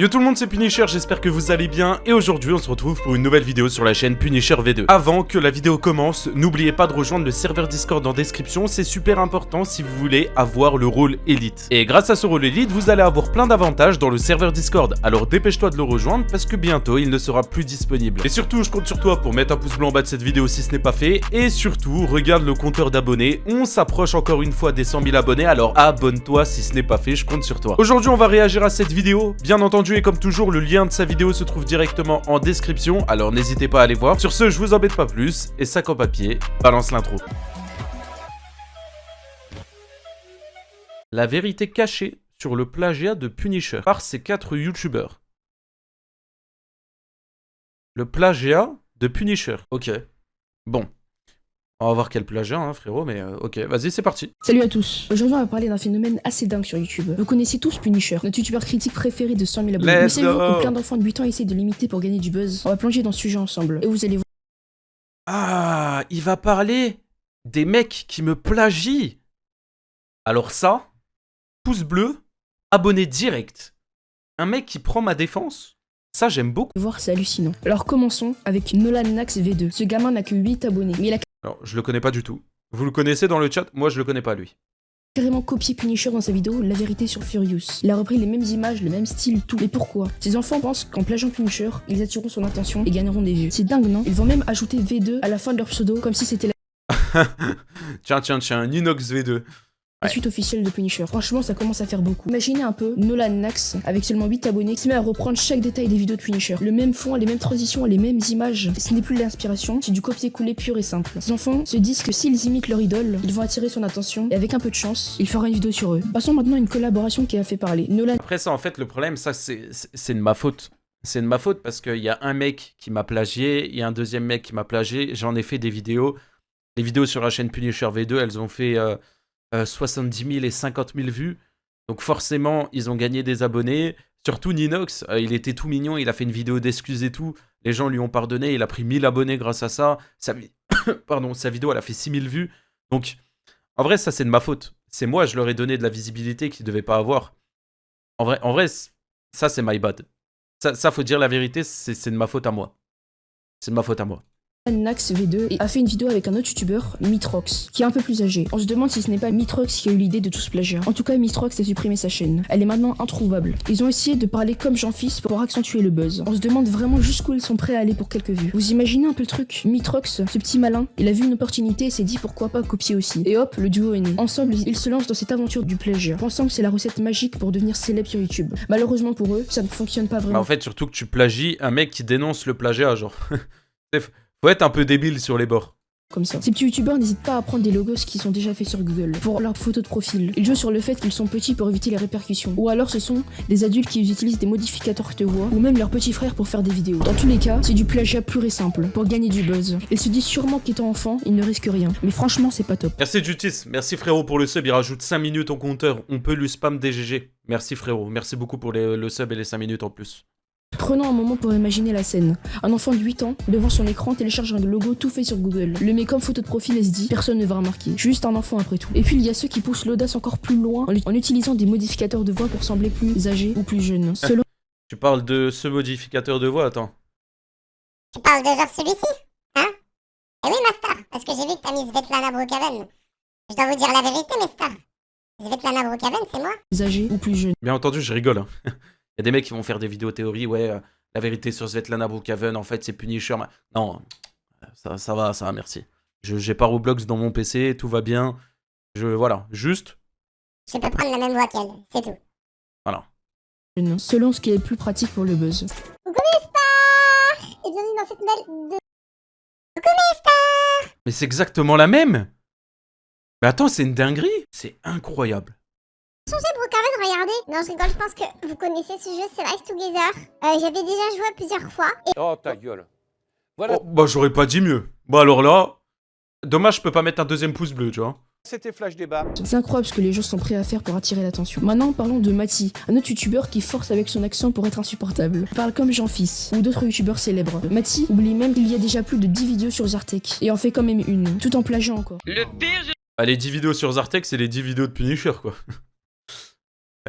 Yo tout le monde, c'est Punisher, j'espère que vous allez bien et aujourd'hui on se retrouve pour une nouvelle vidéo sur la chaîne Punisher V2. Avant que la vidéo commence, n'oubliez pas de rejoindre le serveur Discord en description, c'est super important si vous voulez avoir le rôle élite. Et grâce à ce rôle élite, vous allez avoir plein d'avantages dans le serveur Discord, alors dépêche-toi de le rejoindre parce que bientôt il ne sera plus disponible. Et surtout, je compte sur toi pour mettre un pouce blanc en bas de cette vidéo si ce n'est pas fait, et surtout, regarde le compteur d'abonnés, on s'approche encore une fois des 100 000 abonnés, alors abonne-toi si ce n'est pas fait, je compte sur toi. Aujourd'hui on va réagir à cette vidéo, bien entendu, et comme toujours, le lien de sa vidéo se trouve directement en description, alors n'hésitez pas à aller voir. Sur ce, je vous embête pas plus, et sac en papier, balance l'intro. La vérité cachée sur le plagiat de Punisher par ces 4 youtubeurs. Le plagiat de Punisher. Ok. Bon. On va voir quel plagiat, hein, frérot, mais ok, vas-y, c'est parti. Salut à tous. Aujourd'hui, on va parler d'un phénomène assez dingue sur YouTube. Vous connaissez tous Punisher, notre youtubeur critique préféré de 100 000 abonnés. Mais savez-vous que plein d'enfants de 8 ans essaient de l'imiter pour gagner du buzz? On va plonger dans ce sujet ensemble, et vous allez voir. Ah, il va parler des mecs qui me plagient. Alors ça, pouce bleu, abonné direct. Un mec qui prend ma défense, ça j'aime beaucoup. Voir, c'est hallucinant. Alors commençons avec Nolan Nax V2. Ce gamin n'a que 8 abonnés, mais il a Alors, je le connais pas du tout. Vous le connaissez dans le chat? Moi, je le connais pas, lui. carrément copié Punisher dans sa vidéo La vérité sur Furious. Il a repris les mêmes images, le même style, tout. Mais pourquoi? Ces enfants pensent qu'en plagiant Punisher, ils attireront son attention et gagneront des vues. C'est dingue, non? Ils vont même ajouter V2 à la fin de leur pseudo, comme si c'était tiens, Ninox V2. la suite officielle de Punisher. Franchement, ça commence à faire beaucoup. Imaginez un peu Nolan Nax, avec seulement 8 abonnés, qui se met à reprendre chaque détail des vidéos de Punisher. Le même fond, les mêmes transitions, les mêmes images. Ce n'est plus de l'inspiration, c'est du copier-coller pur et simple. Les enfants se disent que s'ils imitent leur idole, ils vont attirer son attention, et avec un peu de chance, il fera une vidéo sur eux. Passons maintenant à une collaboration qui a fait parler. Nolan... Après ça, en fait, le problème, ça, c'est de ma faute. C'est de ma faute parce qu'il y a un mec qui m'a plagié, il y a un deuxième mec qui m'a plagié, j'en ai fait des vidéos. Les vidéos sur la chaîne Punisher V2, elles ont fait 70 000 et 50 000 vues. Donc forcément, ils ont gagné des abonnés. Surtout Ninox, il était tout mignon, il a fait une vidéo d'excuses et tout. Les gens lui ont pardonné, il a pris 1000 abonnés grâce à ça. Pardon, sa vidéo, elle a fait 6000 vues. Donc, en vrai, ça, c'est de ma faute. C'est moi, je leur ai donné de la visibilité qu'ils ne devaient pas avoir. En vrai ça, c'est my bad. Ça, faut dire la vérité, c'est de ma faute à moi. C'est de ma faute à moi. Nax V2 a fait une vidéo avec un autre youtubeur, Mitrox, qui est un peu plus âgé. On se demande si ce n'est pas Mitrox qui a eu l'idée de tout ce plagiat. En tout cas, Mitrox a supprimé sa chaîne. Elle est maintenant introuvable. Ils ont essayé de parler comme Jean-Fils pour accentuer le buzz. On se demande vraiment jusqu'où ils sont prêts à aller pour quelques vues. Vous imaginez un peu le truc? Mitrox, ce petit malin, il a vu une opportunité et s'est dit pourquoi pas copier aussi. Et hop, le duo est né. Ensemble, ils se lancent dans cette aventure du plagiat, pensant que c'est la recette magique pour devenir célèbre sur YouTube. Malheureusement pour eux, ça ne fonctionne pas vraiment. Bah en fait, surtout que tu plagies un mec qui dénonce le plagiat, genre. Faut être un peu débile sur les bords. Comme ça. Ces petits youtubeurs n'hésitent pas à prendre des logos qui sont déjà faits sur Google pour leur photo de profil. Ils jouent sur le fait qu'ils sont petits pour éviter les répercussions. Ou alors ce sont des adultes qui utilisent des modificateurs de voix ou même leurs petits frères pour faire des vidéos. Dans tous les cas, c'est du plagiat pur et simple pour gagner du buzz. Ils se disent sûrement qu'étant enfant, ils ne risquent rien. Mais franchement, c'est pas top. Merci Justice, merci frérot pour le sub, il rajoute 5 minutes au compteur. On peut lui spam DGG. Merci frérot, merci beaucoup pour le sub et les 5 minutes en plus. Prenons un moment pour imaginer la scène. Un enfant de 8 ans, devant son écran, télécharge un logo tout fait sur Google. Le met comme photo de profil et se dit, personne ne va remarquer. Juste un enfant après tout. Et puis il y a ceux qui poussent l'audace encore plus loin en utilisant des modificateurs de voix pour sembler plus âgés ou plus jeunes. Selon... Tu parles de ce modificateur de voix, attends. Tu parles de genre celui-ci, hein? Eh oui, Master, parce que j'ai vu que t'as mis Svetlana Brookhaven. Je dois vous dire la vérité, Master. Svetlana Brookhaven, c'est moi. âgés ou plus jeunes. Bien entendu, je rigole. Hein. Il y a des mecs qui vont faire des vidéos théories, ouais, la vérité sur Svetlana Brookhaven, en fait, c'est Punisher. Non, ça va, merci. J'ai pas Roblox dans mon PC, tout va bien. Voilà, juste... Je peux prendre la même voix qu'elle, c'est tout. Voilà. Selon ce qui est le plus pratique pour le buzz. Coucou Master! Et bienvenue dans cette nouvelle... Coucou Master! Mais c'est exactement la même! Mais attends, c'est une dinguerie! C'est incroyable. Changez Brookhaven, regardez. Non, je rigole, je pense que vous connaissez ce jeu, c'est Rise Together. J'avais déjà joué plusieurs fois. Et... Oh ta gueule. Voilà. Oh, bah j'aurais pas dit mieux. Bah alors là... Dommage, je peux pas mettre un deuxième pouce bleu, tu vois. C'était Flash Débat. C'est incroyable ce que les gens sont prêts à faire pour attirer l'attention. Maintenant, parlons de Mati, un autre youtubeur qui force avec son accent pour être insupportable. Il parle comme Jean-Fils ou d'autres youtubeurs célèbres. Mati oublie même qu'il y a déjà plus de 10 vidéos sur Zartek et en fait quand même une, tout en plagiant encore. Le pire, Ah, les 10 vidéos sur Zartek, c'est les 10 vidéos de Punisher, quoi.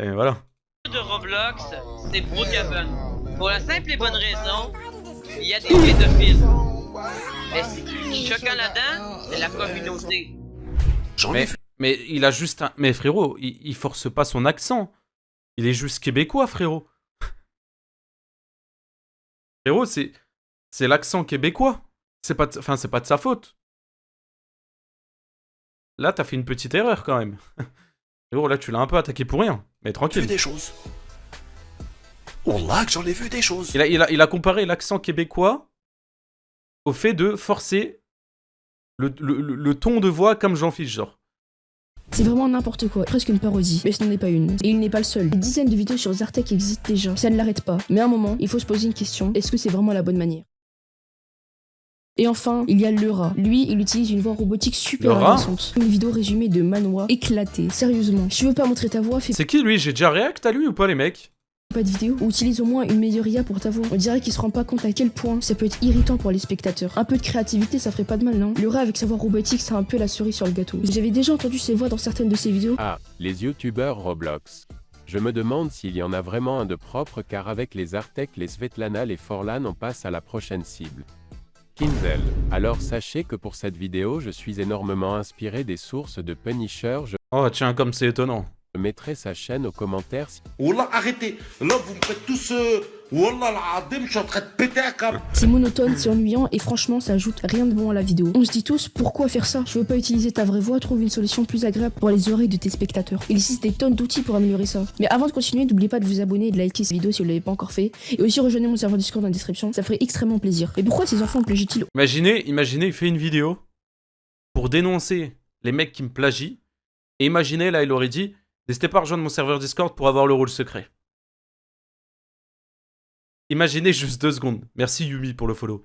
Et voilà. de Roblox, c'est Brookhaven. Pour la simple et bonne raison, il y a des pédophiles. Mais ce qui est choquant là-dedans, c'est la communauté. Mais il a juste un... Mais frérot, il force pas son accent. Il est juste québécois, frérot. Frérot, c'est l'accent québécois. C'est pas de sa faute. Là, t'as fait une petite erreur, quand même. Frérot, là, tu l'as un peu attaqué pour rien. Mais tranquille. Vu des choses. Wallah que j'en ai vu des choses. Il a comparé l'accent québécois au fait de forcer le ton de voix comme Jean-Fiche, genre. C'est vraiment n'importe quoi, presque une parodie, mais ce n'en est pas une. Et il n'est pas le seul. Des dizaines de vidéos sur Zartec existent déjà, ça ne l'arrête pas. Mais à un moment, il faut se poser une question, est-ce que c'est vraiment la bonne manière? Et enfin, il y a Leura. Lui, il utilise une voix robotique super intéressante. Une vidéo résumée de Manoa éclatée. Sérieusement, si tu veux pas montrer ta voix, fais C'est qui lui? J'ai déjà react à lui ou pas, les mecs? pas de vidéo, ou utilise au moins une meilleure IA pour ta voix. On dirait qu'il se rend pas compte à quel point ça peut être irritant pour les spectateurs. Un peu de créativité, ça ferait pas de mal, non? Leura avec sa voix robotique, c'est un peu la cerise sur le gâteau. J'avais déjà entendu ses voix dans certaines de ses vidéos. Ah, les youtubeurs Roblox. Je me demande s'il y en a vraiment un de propre car avec les Artek, les Svetlana, les Forlan, on passe à la prochaine cible. Kinzel. Alors sachez que pour cette vidéo, je suis énormément inspiré des sources de Punisher. Je Oh tiens, comme c'est étonnant. mettrai sa chaîne aux commentaires si... Wallah, arrêtez. Là, vous me faites tous... Wallah, l'adem, je suis en train de péter un câble. C'est monotone, c'est ennuyant et franchement ça ajoute rien de bon à la vidéo. On se dit tous pourquoi faire ça? Je veux pas utiliser ta vraie voix, trouve une solution plus agréable pour les oreilles de tes spectateurs. Il existe des tonnes d'outils pour améliorer ça. Mais avant de continuer, n'oubliez pas de vous abonner et de liker cette vidéo si vous l'avez pas encore fait. Et aussi rejoignez mon serveur Discord dans la description, ça ferait extrêmement plaisir. Et pourquoi ces enfants plagient-ils? Imaginez, il fait une vidéo pour dénoncer les mecs qui me plagient. Et imaginez, là, il aurait dit, n'hésitez pas à rejoindre mon serveur Discord pour avoir le rôle secret. Imaginez juste 2 secondes. Merci Yumi pour le follow.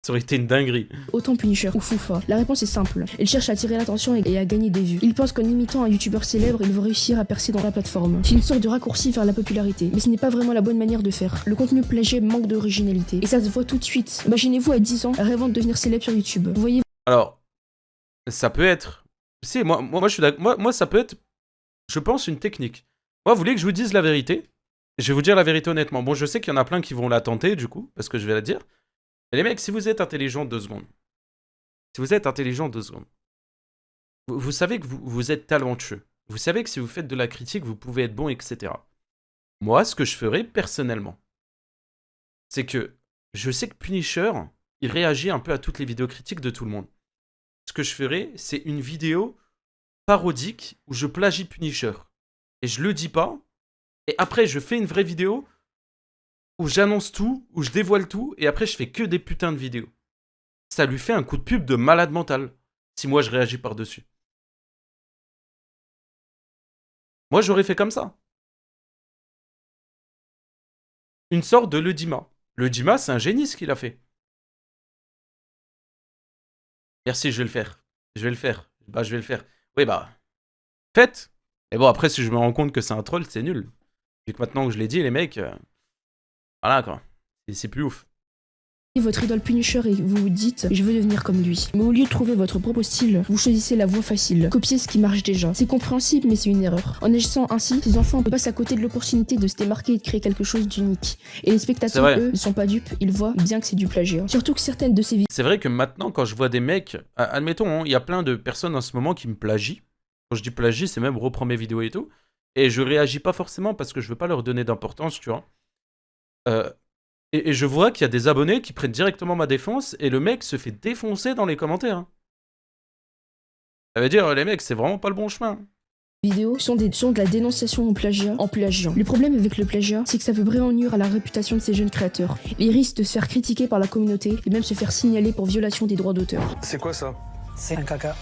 Ça aurait été une dinguerie. Autant Punisher ou Foufa. La réponse est simple. Il cherche à attirer l'attention et à gagner des vues. Il pense qu'en imitant un youtubeur célèbre, il va réussir à percer dans la plateforme. C'est une sorte de raccourci vers la popularité. Mais ce n'est pas vraiment la bonne manière de faire. Le contenu plagié manque d'originalité. Et ça se voit tout de suite. Imaginez-vous à 10 ans, rêvant de devenir célèbre sur YouTube. Vous voyez? Alors, ça peut être... Si, moi je suis d'accord. Moi, ça peut être, je pense, une technique. Moi, vous voulez que je vous dise la vérité? Je vais vous dire la vérité honnêtement. Bon, je sais qu'il y en a plein qui vont la tenter, du coup, parce que je vais la dire. Mais les mecs, si vous êtes intelligent 2 secondes, vous savez que vous êtes talentueux. Vous savez que si vous faites de la critique, vous pouvez être bon, etc. Moi, ce que je ferais personnellement, c'est que je sais que Punisher, il réagit un peu à toutes les vidéos critiques de tout le monde. Ce que je ferais, c'est une vidéo parodique où je plagie Punisher. Et je le dis pas. Et après, je fais une vraie vidéo où j'annonce tout, où je dévoile tout, et après, je fais que des putains de vidéos. Ça lui fait un coup de pub de malade mental, si moi je réagis par-dessus. Moi, j'aurais fait comme ça. Une sorte de Le Dima. Le Dima, c'est un génie ce qu'il a fait. Merci, je vais le faire. Je vais le faire. Bah, je vais le faire. Oui, bah. Faites. Et bon, après, si je me rends compte que c'est un troll, c'est nul. Vu que maintenant que je l'ai dit, les mecs... Voilà, quoi. C'est plus ouf. Votre idole Punisher et vous vous dites je veux devenir comme lui. Mais au lieu de trouver votre propre style, vous choisissez la voie facile, copier ce qui marche déjà. C'est compréhensible mais c'est une erreur. En agissant ainsi, ces enfants passent à côté de l'opportunité de se démarquer et de créer quelque chose d'unique. Et les spectateurs, eux, ne sont pas dupes, ils voient bien que c'est du plagiat. Surtout que certaines de ces vidéos... C'est vrai que maintenant, quand je vois des mecs... Admettons, il y a plein de personnes en ce moment qui me plagient. Quand je dis plagie, c'est même reprendre mes vidéos et tout. Et je réagis pas forcément parce que je veux pas leur donner d'importance, tu vois. Et je vois qu'il y a des abonnés qui prennent directement ma défense et le mec se fait défoncer dans les commentaires. Hein. Ça veut dire, les mecs, c'est vraiment pas le bon chemin. Vidéos sont de la dénonciation au plagiat en plagiant. Le problème avec le plagiat, c'est que ça peut vraiment nuire à la réputation de ces jeunes créateurs. Ils risquent de se faire critiquer par la communauté et même se faire signaler pour violation des droits d'auteur. C'est quoi ça? C'est un caca.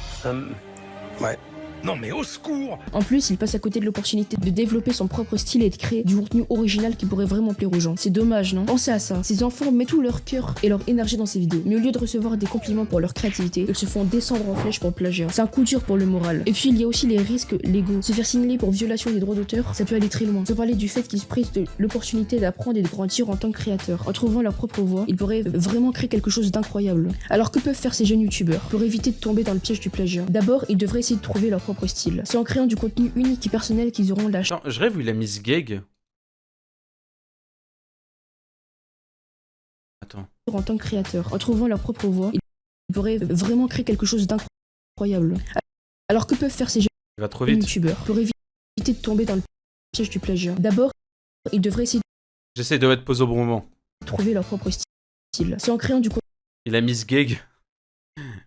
Ouais. Non mais au secours! En plus, il passe à côté de l'opportunité de développer son propre style et de créer du contenu original qui pourrait vraiment plaire aux gens. C'est dommage, non? Pensez à ça. Ces enfants mettent tout leur cœur et leur énergie dans ces vidéos. Mais au lieu de recevoir des compliments pour leur créativité, ils se font descendre en flèche pour plagiat. C'est un coup dur pour le moral. Et puis, il y a aussi les risques légaux. Se faire signaler pour violation des droits d'auteur, ça peut aller très loin. Sans parler du fait qu'ils se privent de l'opportunité d'apprendre et de grandir en tant que créateurs. En trouvant leur propre voie, ils pourraient vraiment créer quelque chose d'incroyable. Alors que peuvent faire ces jeunes youtubeurs pour éviter de tomber dans le piège du plagiat? D'abord, ils devraient essayer de trouver leur propre style. C'est en créant du contenu unique et personnel qu'ils auront la chance Attends, je rêve où il a mis ce gag. Attends. en tant que créateur. En trouvant leur propre voix, ils pourraient vraiment créer quelque chose d'incroyable. Alors que peuvent faire ces jeunes Il va trop vite. youtubeurs pour éviter de tomber dans le piège du plagiat? D'abord, ils devraient essayer J'essaie de mettre pause au bon moment. de trouver leur propre style. C'est en créant du Il a mis ce gag.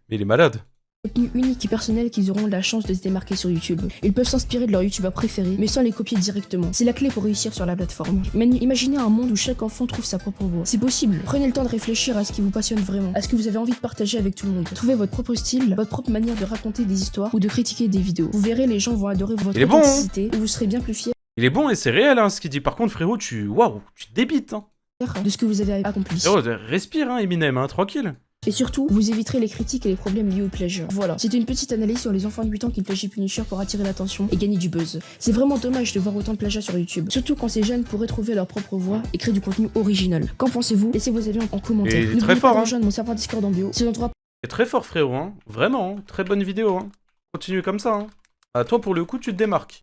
Mais il est malade. contenu unique et personnel qu'ils auront la chance de se démarquer sur YouTube. Ils peuvent s'inspirer de leur youtubeur préféré, mais sans les copier directement. C'est la clé pour réussir sur la plateforme. Imaginez un monde où chaque enfant trouve sa propre voix. C'est possible. Prenez le temps de réfléchir à ce qui vous passionne vraiment, à ce que vous avez envie de partager avec tout le monde. Trouvez votre propre style, votre propre manière de raconter des histoires ou de critiquer des vidéos. Vous verrez, les gens vont adorer votre Il est bon, hein. authenticité et vous serez bien plus fiers Il est bon et c'est réel hein, ce qu'il dit. Par contre, frérot, waouh, tu débites. Hein. de ce que vous avez accompli. Frérot, respire, hein, Eminem, hein, tranquille. Et surtout, vous éviterez les critiques et les problèmes liés au plagiat. Voilà, c'était une petite analyse sur les enfants de 8 ans qui plagient Punisher pour attirer l'attention et gagner du buzz. C'est vraiment dommage de voir autant de plagiat sur YouTube, surtout quand ces jeunes pourraient trouver leur propre voix et créer du contenu original. Qu'en pensez-vous? Laissez vos avis en commentaire. Et il est très N'oubliez fort, pas de hein. rejoindre mon serveur Discord en bio. C'est l'endroit C'est très fort, frérot, hein. Vraiment, hein. Très bonne vidéo, hein. Continue comme ça, hein. Ah, toi, pour le coup, tu te démarques.